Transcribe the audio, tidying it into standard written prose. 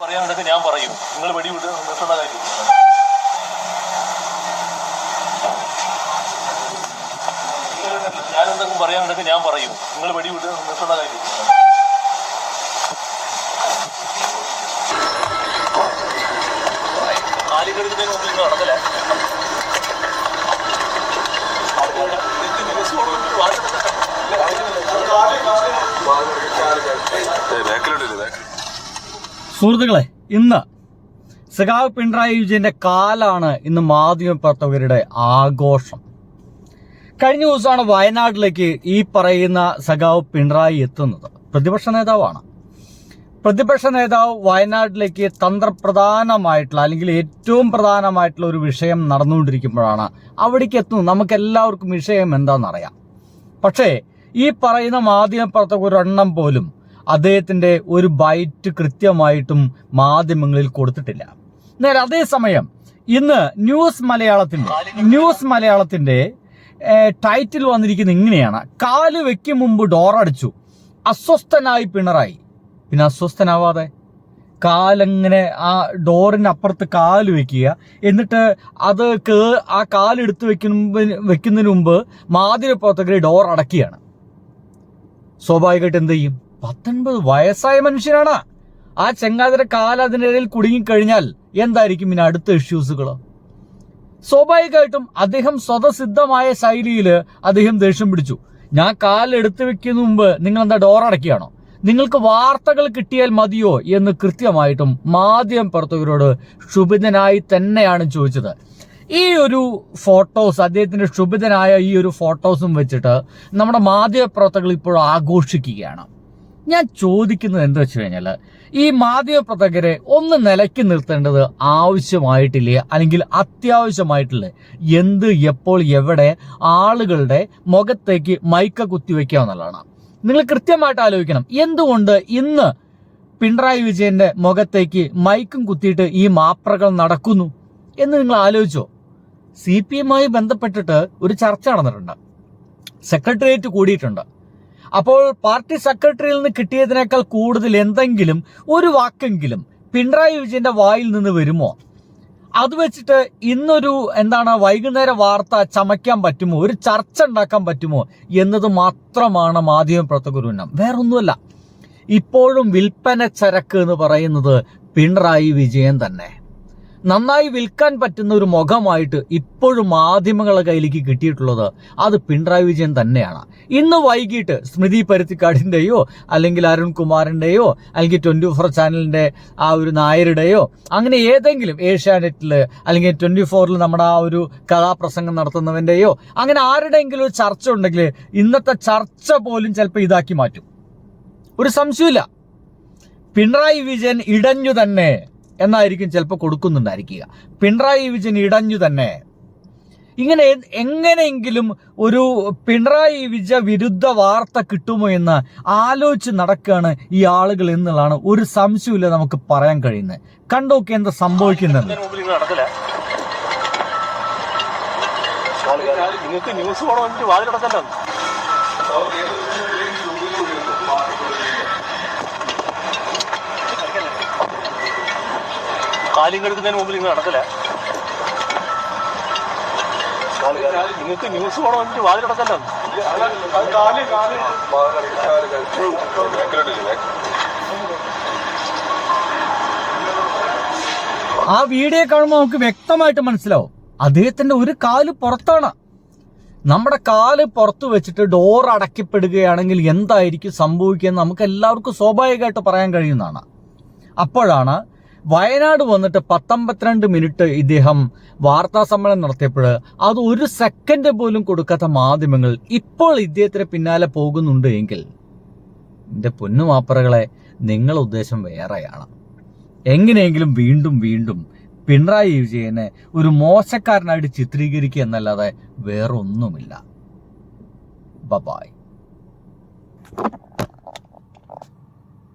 പറയാനുണ്ടെങ്കിൽ ഞാൻ പറയും. നിങ്ങൾ വെടിവിട്ട് നിർത്തേണ്ട കാര്യം. ഞാനെന്തെങ്കിലും പറയാനുണ്ടെങ്കിൽ ഞാൻ പറയും. നിങ്ങൾ വെടിവിട്ട് നിർത്തേണ്ട കാര്യം. ആലിക്കടുക്കുന്നതിന് മുമ്പ് നിങ്ങൾ നടന്നില്ല. സുഹൃത്തുക്കളെ, ഇന്ന് സഖാവ് പിണറായി വിജയന്റെ കാലാണ് ഇന്ന് മാധ്യമപ്രവർത്തകരുടെ ആഘോഷം. കഴിഞ്ഞ ദിവസമാണ് വയനാട്ടിലേക്ക് ഈ പറയുന്ന സഖാവ് പിണറായി എത്തുന്നത്. പ്രതിപക്ഷ നേതാവാണ്. പ്രതിപക്ഷ നേതാവ് വയനാട്ടിലേക്ക് തന്ത്രപ്രധാനമായിട്ടുള്ള അല്ലെങ്കിൽ ഏറ്റവും പ്രധാനമായിട്ടുള്ള ഒരു വിഷയം നടന്നുകൊണ്ടിരിക്കുമ്പോഴാണ് അവിടേക്ക് എത്തുന്നത്. നമുക്ക് എല്ലാവർക്കും വിഷയം എന്താണെന്നറിയാം. പക്ഷേ ഈ പറയുന്ന മാധ്യമപ്രവർത്തകർ ഒരെണ്ണം പോലും അദ്ദേഹത്തിന്റെ ഒരു ബൈറ്റ് കൃത്യമായിട്ടും മാധ്യമങ്ങളിൽ കൊടുത്തിട്ടില്ല. നേരെ അതേസമയം ഇന്ന് ന്യൂസ് മലയാളത്തിന്റെ ടൈറ്റിൽ വന്നിരിക്കുന്നത് ഇങ്ങനെയാണ്: കാല് വെക്കും മുമ്പ് ഡോറടിച്ചു, അസ്വസ്ഥനായി പിണറായി. പിന്നെ അസ്വസ്ഥനാവാതെ കാലങ്ങനെ ആ ഡോറിനപ്പുറത്ത് കാല് വെക്കുക, എന്നിട്ട് അത് ആ കാലെടുത്ത് വെക്കുന്നതിന് മുമ്പ് മാധ്യമപ്രവർത്തകർ ഡോർ അടക്കുകയാണ്. സ്വാഭാവികമായിട്ട് എന്ത് ചെയ്യും? 19 വയസ്സായ മനുഷ്യനാണ്. ആ ചെങ്ങാതിര കാല അതിനിടയിൽ കുടുങ്ങിക്കഴിഞ്ഞാൽ എന്തായിരിക്കും പിന്നെ അടുത്ത ഇഷ്യൂസുകൾ? സ്വാഭാവികമായിട്ടും അദ്ദേഹം സ്വതസിദ്ധമായ ശൈലിയിൽ അദ്ദേഹം ദേഷ്യം പിടിച്ചു. ഞാൻ കാലെടുത്ത് വെക്കുന്ന മുമ്പ് നിങ്ങൾ എന്താ ഡോർ അടയ്ക്കുകയാണോ? നിങ്ങൾക്ക് വാർത്തകൾ കിട്ടിയാൽ മതിയോ എന്ന് കൃത്യമായിട്ടും മാധ്യമ പ്രവർത്തകരോട് ക്ഷുഭിതനായി തന്നെയാണ് ചോദിച്ചത്. ഈ ഒരു ഫോട്ടോസ്, അദ്ദേഹത്തിന്റെ ക്ഷുഭിതനായ ഈ ഒരു ഫോട്ടോസും വെച്ചിട്ട് നമ്മുടെ മാധ്യമ പ്രവർത്തകർ ഇപ്പോൾ ആഘോഷിക്കുകയാണ്. ഞാൻ ചോദിക്കുന്നത് എന്താ വെച്ച് കഴിഞ്ഞാൽ, ഈ മാധ്യമ പ്രവർത്തകരെ ഒന്ന് നിലയ്ക്ക് നിർത്തേണ്ടത് ആവശ്യമായിട്ടില്ലേ, അല്ലെങ്കിൽ അത്യാവശ്യമായിട്ടില്ലേ? എന്ത്, എപ്പോൾ, എവിടെ ആളുകളുടെ മുഖത്തേക്ക് മൈക്ക കുത്തിവെക്കാമെന്നുള്ളതാണ്. നിങ്ങൾ കൃത്യമായിട്ട് ആലോചിക്കണം. എന്തുകൊണ്ട് ഇന്ന് പിണറായി വിജയന്റെ മുഖത്തേക്ക് മൈക്കും കുത്തിയിട്ട് ഈ മാപ്രകൾ നടക്കുന്നു എന്ന് നിങ്ങൾ ആലോചിച്ചോ? CPM ബന്ധപ്പെട്ടിട്ട് ഒരു ചർച്ച നടന്നിട്ടുണ്ട്. സെക്രട്ടേറിയറ്റ് കൂടിയിട്ടുണ്ട്. അപ്പോൾ പാർട്ടി സെക്രട്ടറിയിൽ നിന്ന് കിട്ടിയതിനേക്കാൾ കൂടുതൽ എന്തെങ്കിലും ഒരു വാക്കെങ്കിലും പിണറായി വിജയന്റെ വായിൽ നിന്ന് വരുമോ? അത് വെച്ചിട്ട് ഇന്നൊരു വൈകുന്നേര വാർത്ത ചമയ്ക്കാൻ പറ്റുമോ, ഒരു ചർച്ച ഉണ്ടാക്കാൻ പറ്റുമോ എന്നത് മാത്രമാണ് മാധ്യമപ്രവർത്തകർ ഉന്നം. വേറൊന്നുമല്ല. ഇപ്പോഴും വിൽപ്പന ചരക്ക് എന്ന് പറയുന്നത് പിണറായി വിജയൻ തന്നെ. നന്നായി വിൽക്കാൻ പറ്റുന്ന ഒരു മുഖമായിട്ട് ഇപ്പോഴും മാധ്യമങ്ങളുടെ കയ്യിലേക്ക് കിട്ടിയിട്ടുള്ളത് അത് പിണറായി വിജയൻ തന്നെയാണ്. ഇന്ന് വൈകിട്ട് സ്മൃതി പരുത്തിക്കാടിന്റെയോ അല്ലെങ്കിൽ അരുൺകുമാറിന്റെയോ അല്ലെങ്കിൽ 24 ചാനലിന്റെ ആ ഒരു നായരുടെയോ അങ്ങനെ ഏതെങ്കിലും ഏഷ്യാനെറ്റില് അല്ലെങ്കിൽ 24 നമ്മുടെ ആ ഒരു കഥാപ്രസംഗം നടത്തുന്നവന്റെയോ അങ്ങനെ ആരുടെയെങ്കിലും ഒരു ചർച്ച ഉണ്ടെങ്കിൽ ഇന്നത്തെ ചർച്ച പോലും ചിലപ്പോൾ ഇതാക്കി മാറ്റും. ഒരു സംശയമില്ല. പിണറായി വിജയൻ ഇടഞ്ഞു തന്നെ എന്നായിരിക്കും ചിലപ്പോൾ കൊടുക്കുന്നുണ്ടായിരിക്കുക. പിണറായി വിജയൻ ഇടഞ്ഞു തന്നെ. ഇങ്ങനെ എങ്ങനെയെങ്കിലും ഒരു പിണറായി വിജയ വിരുദ്ധ വാർത്ത കിട്ടുമോ എന്ന് ആലോചിച്ച് നടക്കുകയാണ് ഈ ആളുകൾ എന്നുള്ളതാണ് ഒരു സംശയമില്ല നമുക്ക് പറയാൻ കഴിയുന്നത്. കണ്ടോക്കെ എന്താ സംഭവിക്കുന്നത്. കാലും കെടുക്കുന്നതിന് മുമ്പ് നിങ്ങൾ നടക്കില്ല. നിങ്ങൾക്ക് ന്യൂസ് പോകണം എന്നിട്ട് വാതിലടക്കല്ലോ. ആ വീഡിയോ കാണുമ്പോൾ നമുക്ക് വ്യക്തമായിട്ട് മനസ്സിലാവും അദ്ദേഹത്തിന്റെ ഒരു കാല് പുറത്താണ്. നമ്മുടെ കാല് പുറത്ത് വെച്ചിട്ട് ഡോർ അടയ്ക്കപ്പെടുകയാണെങ്കിൽ എന്തായിരിക്കും സംഭവിക്കുക എന്ന് നമുക്ക് എല്ലാവർക്കും സ്വാഭാവികമായിട്ട് പറയാൻ കഴിയുന്നതാണ്. അപ്പോഴാണ് വയനാട് വന്നിട്ട് 19 മിനിറ്റ് ഇദ്ദേഹം വാർത്താ സമ്മേളനം നടത്തിയപ്പോൾ അത് ഒരു സെക്കൻഡ് പോലും കൊടുക്കാത്ത മാധ്യമങ്ങൾ ഇപ്പോൾ ഇദ്ദേഹത്തിന് പിന്നാലെ പോകുന്നുണ്ട് എങ്കിൽ എൻ്റെ പൊന്നുമാപ്പറകളെ, നിങ്ങളുടെ ഉദ്ദേശം വേറെയാണ്. എങ്ങനെയെങ്കിലും വീണ്ടും പിണറായി വിജയനെ ഒരു മോശക്കാരനായിട്ട് ചിത്രീകരിക്കുക എന്നല്ലാതെ വേറൊന്നുമില്ല. ബൈ.